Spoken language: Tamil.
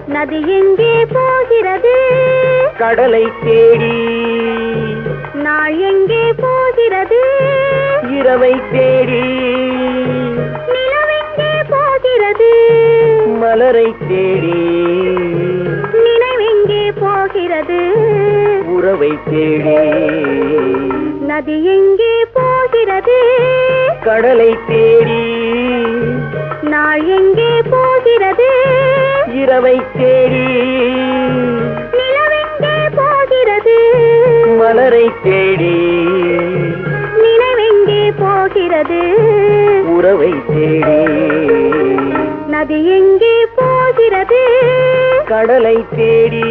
நதி எங்கே போகிறது? கடலை தேடி. நாள் எங்கே போகிறது? இரவை தேடி. நிலவெங்கே போகிறது? மலரை தேடி. நினைவெங்கே போகிறது? உறவை தேடி. நதி எங்கே போகிறது? கடலை தேடி. நாள் எங்கே போகிறது? இரவை தேடி. நிலவெங்கே போகிறது? மலரை தேடி. நினைவெங்கே போகிறது? உறவை தேடி. நதி எங்கே போகிறது? கடலை தேடி.